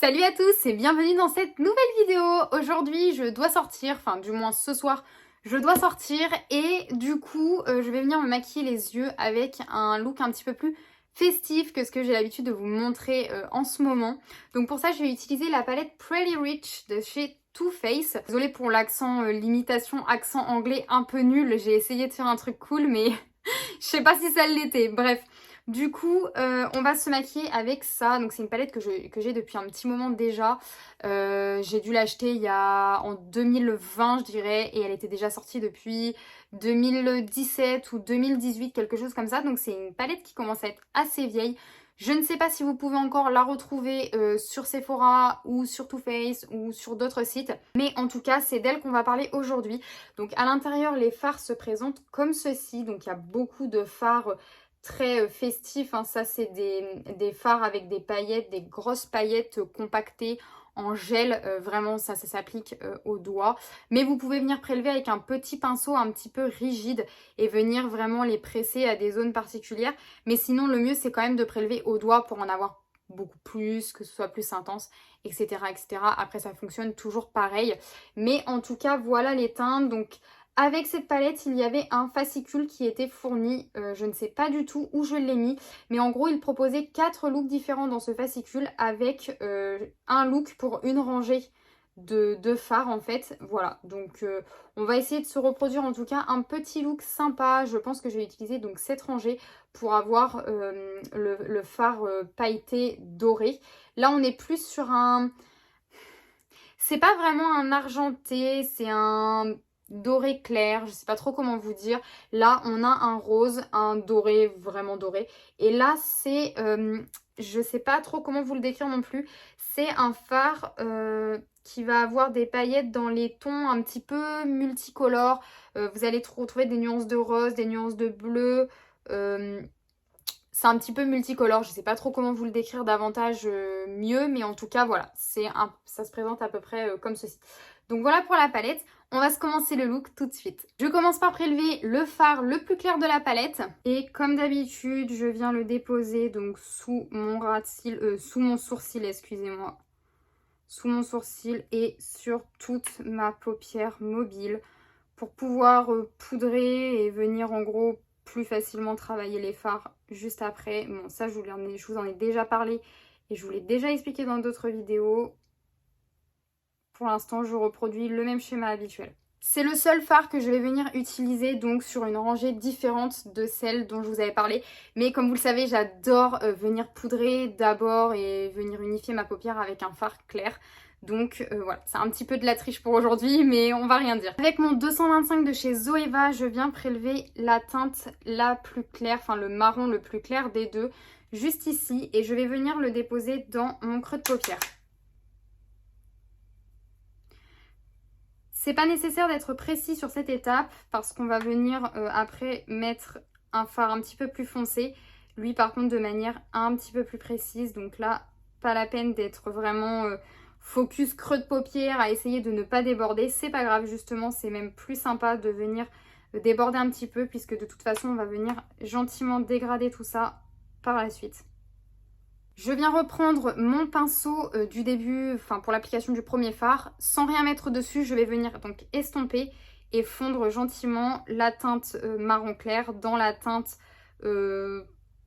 Salut à tous et bienvenue dans cette nouvelle vidéo. Aujourd'hui je dois sortir, enfin du moins ce soir je dois sortir et du coup je vais venir me maquiller les yeux avec un look un petit peu plus festif que ce que j'ai l'habitude de vous montrer en ce moment. Donc pour ça je vais utiliser la palette Pretty Rich de chez Too Faced. Désolée pour l'accent l'imitation accent anglais un peu nul, j'ai essayé de faire un truc cool mais je sais pas si ça l'était. Bref. Du coup, on va se maquiller avec ça. Donc c'est une palette que j'ai depuis un petit moment déjà. J'ai dû l'acheter en 2020 je dirais. Et elle était déjà sortie depuis 2017 ou 2018, quelque chose comme ça. Donc c'est une palette qui commence à être assez vieille. Je ne sais pas si vous pouvez encore la retrouver sur Sephora ou sur Too Faced ou sur d'autres sites. Mais en tout cas, c'est d'elle qu'on va parler aujourd'hui. Donc à l'intérieur, les fards se présentent comme ceci. Donc il y a beaucoup de fards très festifs. Hein. Ça, c'est des fards avec des paillettes, des grosses paillettes compactées en gel. Vraiment, ça s'applique aux doigts. Mais vous pouvez venir prélever avec un petit pinceau un petit peu rigide et venir vraiment les presser à des zones particulières. Mais sinon, le mieux, c'est quand même de prélever au doigt pour en avoir beaucoup plus, que ce soit plus intense, etc., etc. Après, ça fonctionne toujours pareil. Mais en tout cas, voilà les teintes. Donc, avec cette palette, il y avait un fascicule qui était fourni. Je ne sais pas du tout où je l'ai mis. Mais en gros, il proposait 4 looks différents dans ce fascicule avec un look pour une rangée de fards en fait. Voilà, donc on va essayer de se reproduire en tout cas un petit look sympa. Je pense que je vais utiliser donc cette rangée pour avoir le fard pailleté doré. Là, on est plus sur un... C'est pas vraiment un argenté, c'est un doré clair, je sais pas trop comment vous dire. Là, on a un rose, un doré, vraiment doré. Et là, c'est, je sais pas trop comment vous le décrire non plus. C'est un fard qui va avoir des paillettes dans les tons un petit peu multicolores. Vous allez retrouver des nuances de rose, des nuances de bleu. C'est un petit peu multicolore, je sais pas trop comment vous le décrire davantage mieux, mais en tout cas voilà, ça se présente à peu près comme ceci. Donc voilà pour la palette, on va se commencer le look tout de suite. Je commence par prélever le fard le plus clair de la palette et comme d'habitude, je viens le déposer donc sous mon ras de cils, sous mon sourcil, excusez-moi. Sous mon sourcil et sur toute ma paupière mobile pour pouvoir poudrer et venir en gros plus facilement travailler les fards juste après. Bon, ça je vous en ai déjà parlé et je vous l'ai déjà expliqué dans d'autres vidéos. Pour l'instant, je reproduis le même schéma habituel. C'est le seul fard que je vais venir utiliser donc sur une rangée différente de celle dont je vous avais parlé. Mais comme vous le savez, j'adore venir poudrer d'abord et venir unifier ma paupière avec un fard clair. Donc voilà, c'est un petit peu de la triche pour aujourd'hui, mais on va rien dire. Avec mon 225 de chez Zoeva, je viens prélever la teinte la plus claire, enfin le marron le plus clair des deux, juste ici. Et je vais venir le déposer dans mon creux de paupière. C'est pas nécessaire d'être précis sur cette étape parce qu'on va venir après mettre un fard un petit peu plus foncé. Lui par contre de manière un petit peu plus précise. Donc là, pas la peine d'être vraiment focus creux de paupière à essayer de ne pas déborder. C'est pas grave justement, c'est même plus sympa de venir déborder un petit peu puisque de toute façon on va venir gentiment dégrader tout ça par la suite. Je viens reprendre mon pinceau du début, enfin pour l'application du premier fard, sans rien mettre dessus, je vais venir donc estomper et fondre gentiment la teinte marron clair dans la teinte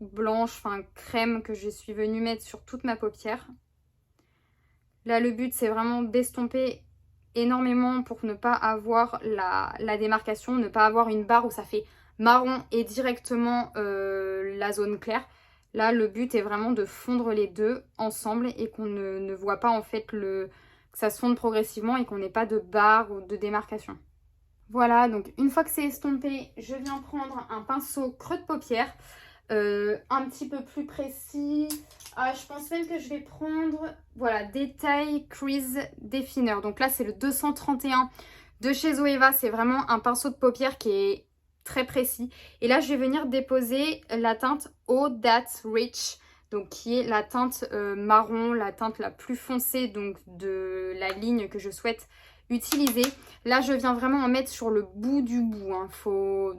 blanche, enfin crème que je suis venue mettre sur toute ma paupière. Là le but c'est vraiment d'estomper énormément pour ne pas avoir la démarcation, ne pas avoir une barre où ça fait marron et directement la zone claire. Là, le but est vraiment de fondre les deux ensemble et qu'on ne voit pas en fait que ça se fonde progressivement et qu'on n'ait pas de barre ou de démarcation. Voilà, donc une fois que c'est estompé, je viens prendre un pinceau creux de paupière, un petit peu plus précis. Je pense même que je vais prendre, voilà, Détail Crease Definer. Donc là, c'est le 231 de chez Zoeva. C'est vraiment un pinceau de paupière qui est très précis. Et là, je vais venir déposer la teinte Oh That's Rich, donc qui est la teinte marron, la teinte la plus foncée donc de la ligne que je souhaite utiliser. Là, je viens vraiment en mettre sur le bout du bout. Hein. Faut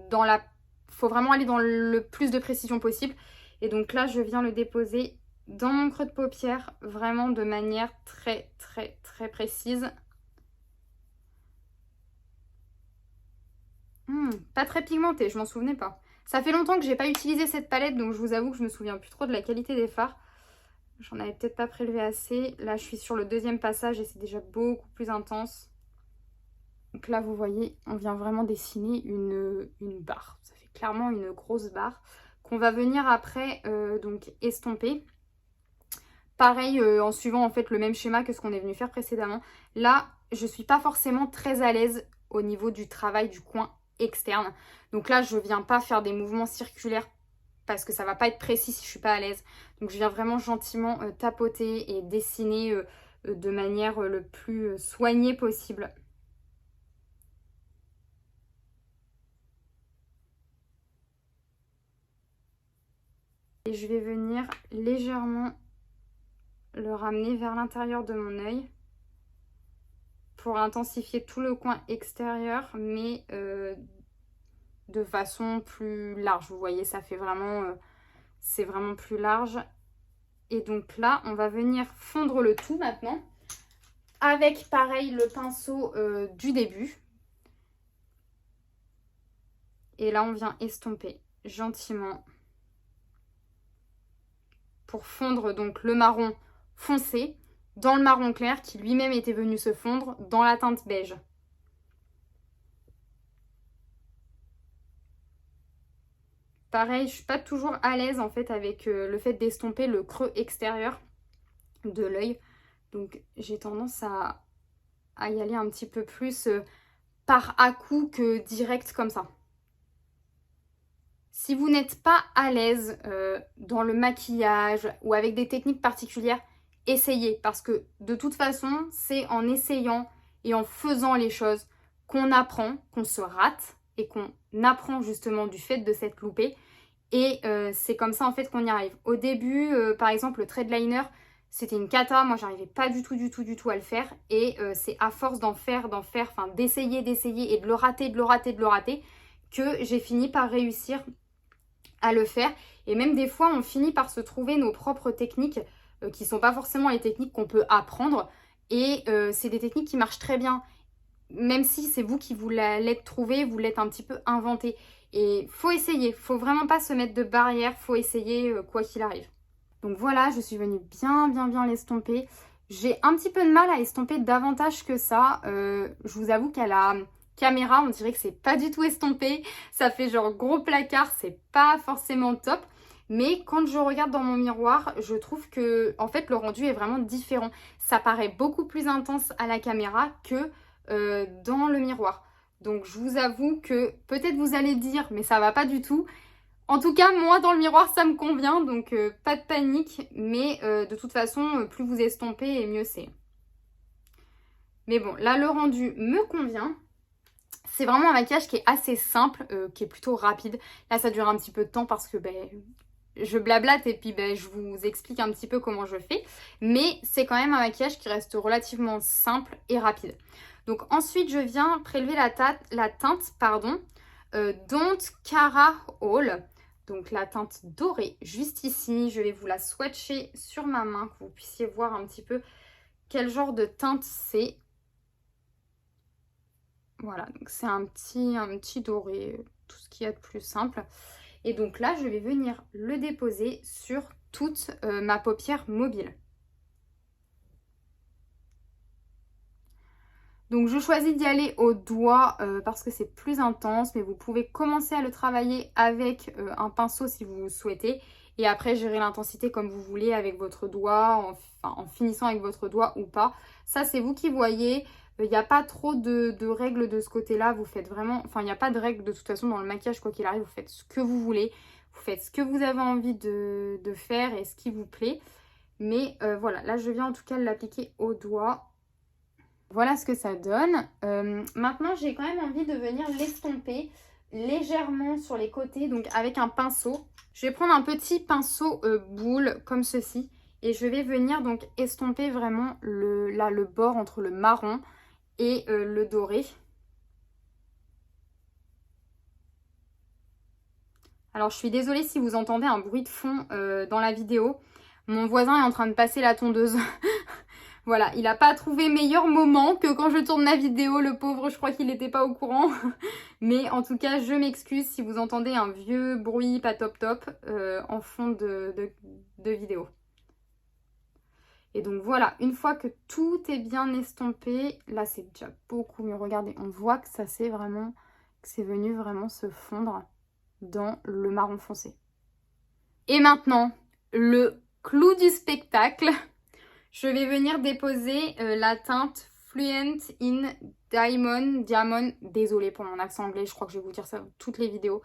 vraiment aller dans le plus de précision possible. Et donc là, je viens le déposer dans mon creux de paupière, vraiment de manière très précise. Pas très pigmentée, je m'en souvenais pas. Ça fait longtemps que j'ai pas utilisé cette palette, donc je vous avoue que je me souviens plus trop de la qualité des fards. J'en avais peut-être pas prélevé assez. Là, je suis sur le deuxième passage et c'est déjà beaucoup plus intense. Donc là, vous voyez, on vient vraiment dessiner une barre. Ça fait clairement une grosse barre qu'on va venir après donc estomper. Pareil, en suivant en fait le même schéma que ce qu'on est venu faire précédemment. Là, je suis pas forcément très à l'aise au niveau du travail du coin externe. Donc là, je viens pas faire des mouvements circulaires parce que ça va pas être précis si je suis pas à l'aise. Donc je viens vraiment gentiment tapoter et dessiner de manière le plus soignée possible. Et je vais venir légèrement le ramener vers l'intérieur de mon œil pour intensifier tout le coin extérieur, mais de façon plus large. Vous voyez, ça fait vraiment, c'est vraiment plus large. Et donc là, on va venir fondre le tout maintenant avec, pareil, le pinceau du début. Et là, on vient estomper gentiment pour fondre donc le marron foncé dans le marron clair qui lui-même était venu se fondre dans la teinte beige. Pareil, je suis pas toujours à l'aise en fait avec le fait d'estomper le creux extérieur de l'œil. Donc j'ai tendance à y aller un petit peu plus par à-coup que direct comme ça. Si vous n'êtes pas à l'aise dans le maquillage ou avec des techniques particulières, essayez. Parce que de toute façon, c'est en essayant et en faisant les choses qu'on apprend, qu'on se rate et qu'on apprend justement du fait de s'être loupé. Et c'est comme ça en fait qu'on y arrive. Au début, par exemple, le thread liner, c'était une cata. Moi, j'arrivais pas du tout à le faire. Et c'est à force enfin d'essayer et de le rater, que j'ai fini par réussir à le faire. Et même des fois, on finit par se trouver nos propres techniques qui sont pas forcément les techniques qu'on peut apprendre. Et c'est des techniques qui marchent très bien. Même si c'est vous qui vous l'êtes trouvé, vous l'êtes un petit peu inventé. Et faut essayer, faut vraiment pas se mettre de barrière, faut essayer quoi qu'il arrive. Donc voilà, je suis venue bien l'estomper. J'ai un petit peu de mal à estomper davantage que ça. Je vous avoue qu'à la caméra, on dirait que c'est pas du tout estompé. Ça fait genre gros placard, c'est pas forcément top. Mais quand je regarde dans mon miroir, je trouve que en fait le rendu est vraiment différent. Ça paraît beaucoup plus intense à la caméra que dans le miroir. Donc je vous avoue que peut-être vous allez dire mais ça va pas du tout. En tout cas moi dans le miroir ça me convient donc pas de panique mais de toute façon plus vous estompez et mieux c'est. Mais bon là le rendu me convient. C'est vraiment un maquillage qui est assez simple, qui est plutôt rapide. Là ça dure un petit peu de temps parce que je blablate et puis je vous explique un petit peu comment je fais. Mais c'est quand même un maquillage qui reste relativement simple et rapide. Donc ensuite, je viens prélever la teinte Don't Cara All. Donc la teinte dorée, juste ici. Je vais vous la swatcher sur ma main, que vous puissiez voir un petit peu quel genre de teinte c'est. Voilà, donc c'est un petit doré, tout ce qu'il y a de plus simple. Et donc là, je vais venir le déposer sur toute ma paupière mobile. Donc je choisis d'y aller au doigt parce que c'est plus intense, mais vous pouvez commencer à le travailler avec un pinceau si vous souhaitez. Et après gérer l'intensité comme vous voulez avec votre doigt, en finissant avec votre doigt ou pas. Ça c'est vous qui voyez. Il n'y a pas trop de règles de ce côté-là. Vous faites vraiment... Enfin, il n'y a pas de règles de toute façon dans le maquillage, quoi qu'il arrive. Vous faites ce que vous voulez. Vous faites ce que vous avez envie de faire et ce qui vous plaît. Mais voilà, là je viens en tout cas l'appliquer au doigt. Voilà ce que ça donne. Maintenant, j'ai quand même envie de venir l'estomper légèrement sur les côtés, donc avec un pinceau. Je vais prendre un petit pinceau boule comme ceci et je vais venir donc estomper vraiment le bord entre le marron et le doré. Alors, je suis désolée si vous entendez un bruit de fond dans la vidéo. Mon voisin est en train de passer la tondeuse. Voilà, il n'a pas trouvé meilleur moment que quand je tourne la vidéo, le pauvre, je crois qu'il n'était pas au courant. Mais en tout cas, je m'excuse si vous entendez un vieux bruit pas top top en fond de vidéo. Et donc voilà, une fois que tout est bien estompé, là c'est déjà beaucoup mieux. Regardez, on voit que ça c'est vraiment, que c'est venu vraiment se fondre dans le marron foncé. Et maintenant, le clou du spectacle. Je vais venir déposer la teinte Fluent in Diamond. Désolée pour mon accent anglais, je crois que je vais vous dire ça dans toutes les vidéos.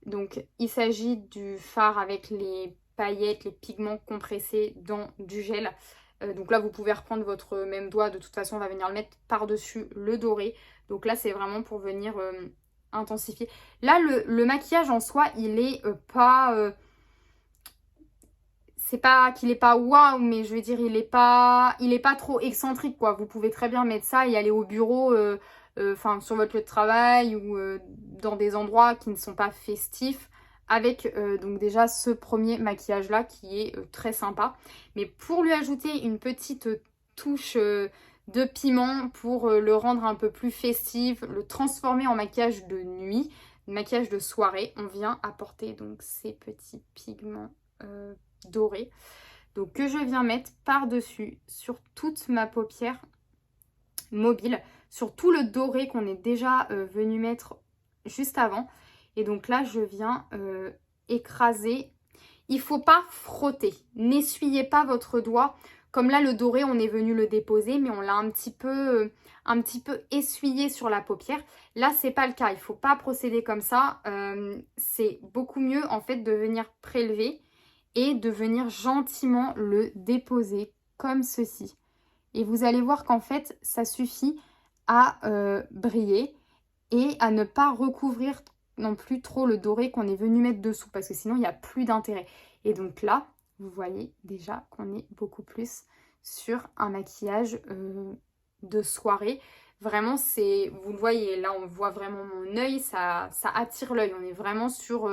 Donc, il s'agit du fard avec les paillettes, les pigments compressés dans du gel. Donc là, vous pouvez reprendre votre même doigt. De toute façon, on va venir le mettre par-dessus le doré. Donc là, c'est vraiment pour venir intensifier. Là, le maquillage en soi, il est pas... c'est pas qu'il est pas waouh, mais je veux dire, il est pas trop excentrique, quoi. Vous pouvez très bien mettre ça et aller au bureau, enfin, sur votre lieu de travail ou dans des endroits qui ne sont pas festifs avec donc déjà ce premier maquillage là qui est très sympa. Mais pour lui ajouter une petite touche de piment pour le rendre un peu plus festif, le transformer en maquillage de nuit, maquillage de soirée, on vient apporter donc ces petits pigments doré, donc que je viens mettre par-dessus sur toute ma paupière mobile, sur tout le doré qu'on est déjà venu mettre juste avant. Et donc là, je viens écraser. Il faut pas frotter, n'essuyez pas votre doigt. Comme là, le doré, on est venu le déposer, mais on l'a un petit peu essuyé sur la paupière. Là, c'est pas le cas, il faut pas procéder comme ça. C'est beaucoup mieux en fait de venir prélever et de venir gentiment le déposer comme ceci. Et vous allez voir qu'en fait, ça suffit à briller et à ne pas recouvrir non plus trop le doré qu'on est venu mettre dessous parce que sinon, il n'y a plus d'intérêt. Et donc là, vous voyez déjà qu'on est beaucoup plus sur un maquillage de soirée. Vraiment, c'est, vous le voyez, là, on voit vraiment mon œil, ça attire l'œil. On est vraiment sur...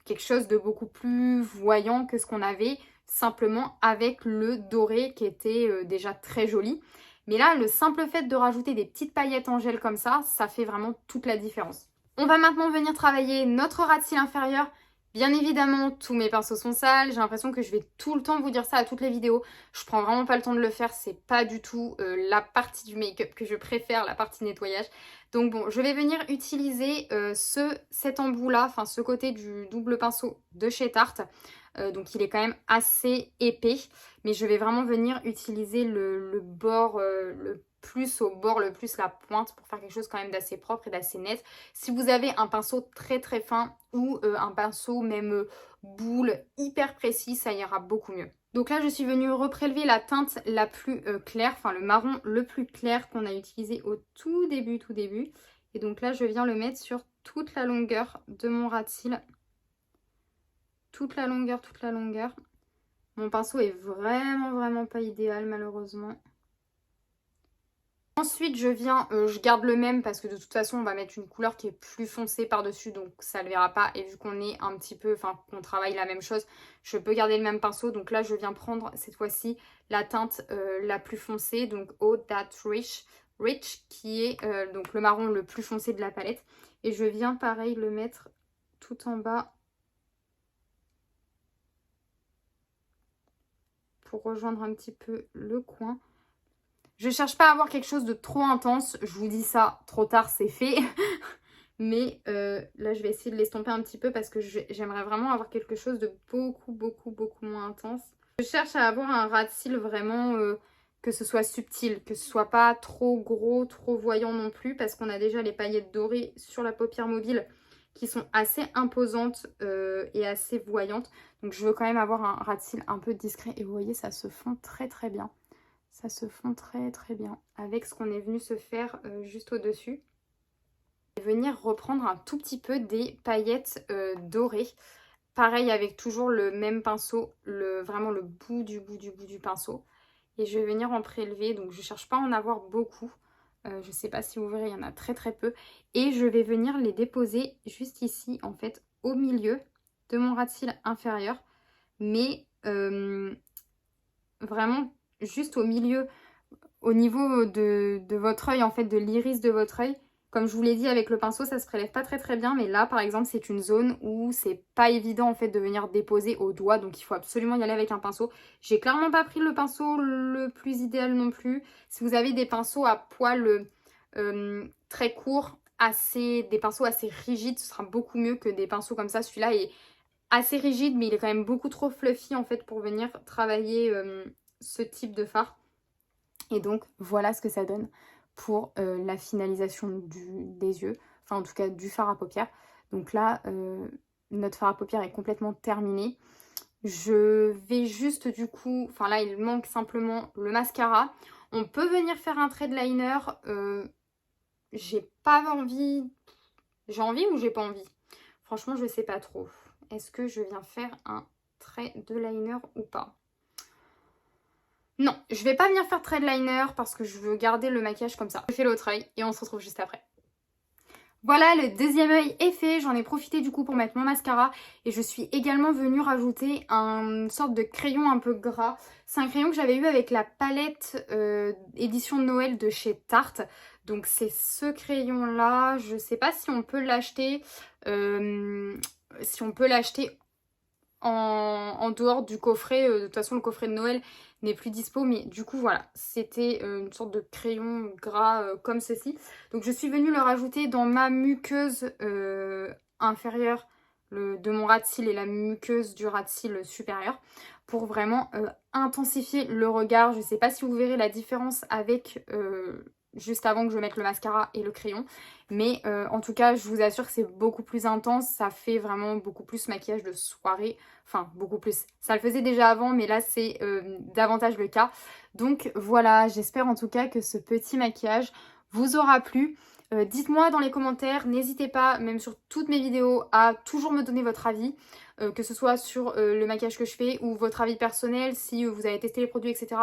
quelque chose de beaucoup plus voyant que ce qu'on avait simplement avec le doré qui était déjà très joli. Mais là, le simple fait de rajouter des petites paillettes en gel comme ça fait vraiment toute la différence. On va maintenant venir travailler notre ras de cils inférieur. Bien évidemment, tous mes pinceaux sont sales. J'ai l'impression que je vais tout le temps vous dire ça à toutes les vidéos. Je prends vraiment pas le temps de le faire. C'est pas du tout la partie du make-up que je préfère, la partie nettoyage. Donc bon, je vais venir utiliser cet embout-là, enfin ce côté du double pinceau de chez Tarte. Donc il est quand même assez épais. Mais je vais vraiment venir utiliser le bord le plus au bord, le plus la pointe pour faire quelque chose quand même d'assez propre et d'assez net. Si vous avez un pinceau très très fin ou un pinceau même boule hyper précis, ça ira beaucoup mieux. Donc là, je suis venue reprélever la teinte la plus claire, enfin le marron le plus clair qu'on a utilisé au tout début. Et donc là, je viens le mettre sur toute la longueur de mon ras de cils. Toute la longueur. Mon pinceau est vraiment pas idéal malheureusement. Ensuite, je garde le même parce que de toute façon, on va mettre une couleur qui est plus foncée par-dessus, donc ça ne le verra pas. Et vu qu'on est un petit peu, enfin, qu'on travaille la même chose, je peux garder le même pinceau. Donc là, je viens prendre cette fois-ci la teinte la plus foncée, donc Eau That Rich, qui est donc le marron le plus foncé de la palette. Et je viens, pareil, le mettre tout en bas pour rejoindre un petit peu le coin. Je cherche pas à avoir quelque chose de trop intense. Je vous dis ça, trop tard, c'est fait. Mais là, je vais essayer de l'estomper un petit peu parce que j'aimerais vraiment avoir quelque chose de beaucoup moins intense. Je cherche à avoir un ras de cils vraiment que ce soit subtil, que ce soit pas trop gros, trop voyant non plus parce qu'on a déjà les paillettes dorées sur la paupière mobile qui sont assez imposantes et assez voyantes. Donc je veux quand même avoir un ras de cils un peu discret et vous voyez, ça se fond très bien. Ça se fond très bien avec ce qu'on est venu se faire juste au-dessus. Je vais venir reprendre un tout petit peu des paillettes dorées. Pareil avec toujours le même pinceau, vraiment le bout du pinceau. Et je vais venir en prélever, donc je ne cherche pas à en avoir beaucoup. Je ne sais pas si vous verrez, il y en a très peu. Et je vais venir les déposer juste ici, en fait, au milieu de mon ras de cils inférieur. Mais vraiment juste au milieu, au niveau de votre œil, en fait, de l'iris de votre œil. Comme je vous l'ai dit, avec le pinceau, ça se prélève pas très bien, mais là, par exemple, c'est une zone où c'est pas évident, en fait, de venir déposer au doigt, donc il faut absolument y aller avec un pinceau. J'ai clairement pas pris le pinceau le plus idéal non plus. Si vous avez des pinceaux à poils très courts, des pinceaux assez rigides, ce sera beaucoup mieux que des pinceaux comme ça. Celui-là est assez rigide, mais il est quand même beaucoup trop fluffy, en fait, pour venir travailler ce type de fard. Et donc, voilà ce que ça donne pour la finalisation des yeux, enfin en tout cas du fard à paupières. Donc là, notre fard à paupières est complètement terminé. Je vais juste du coup, enfin là il manque simplement le mascara. On peut venir faire un trait de liner, j'ai pas envie, j'ai envie ou j'ai pas envie? Franchement je sais pas trop. Est-ce que je viens faire un trait de liner ou pas? Non, je vais pas venir faire trait de liner parce que je veux garder le maquillage comme ça. Je fais l'autre œil et on se retrouve juste après. Voilà, le deuxième œil est fait. J'en ai profité du coup pour mettre mon mascara. Et je suis également venue rajouter une sorte de crayon un peu gras. C'est un crayon que j'avais eu avec la palette édition de Noël de chez Tarte. Donc c'est ce crayon là. Je sais pas si on peut l'acheter. Si on peut l'acheter en dehors du coffret. De toute façon le coffret de Noël n'est plus dispo, mais du coup voilà, c'était une sorte de crayon gras comme ceci. Donc je suis venue le rajouter dans ma muqueuse inférieure de mon ras de cils et la muqueuse du ras de cils supérieur pour vraiment intensifier le regard. Je sais pas si vous verrez la différence avec juste avant que je mette le mascara et le crayon, mais en tout cas je vous assure que c'est beaucoup plus intense, ça fait vraiment beaucoup plus maquillage de soirée, enfin beaucoup plus, ça le faisait déjà avant mais là c'est davantage le cas. Donc voilà, j'espère en tout cas que ce petit maquillage vous aura plu. Dites-moi dans les commentaires, n'hésitez pas, même sur toutes mes vidéos, à toujours me donner votre avis, que ce soit sur le maquillage que je fais ou votre avis personnel, si vous avez testé les produits, etc.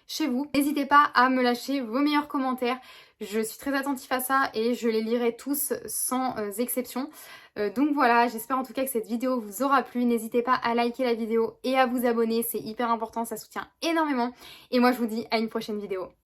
chez vous. N'hésitez pas à me lâcher vos meilleurs commentaires, je suis très attentive à ça et je les lirai tous sans exception. Donc voilà, j'espère en tout cas que cette vidéo vous aura plu. N'hésitez pas à liker la vidéo et à vous abonner, c'est hyper important, ça soutient énormément. Et moi je vous dis à une prochaine vidéo.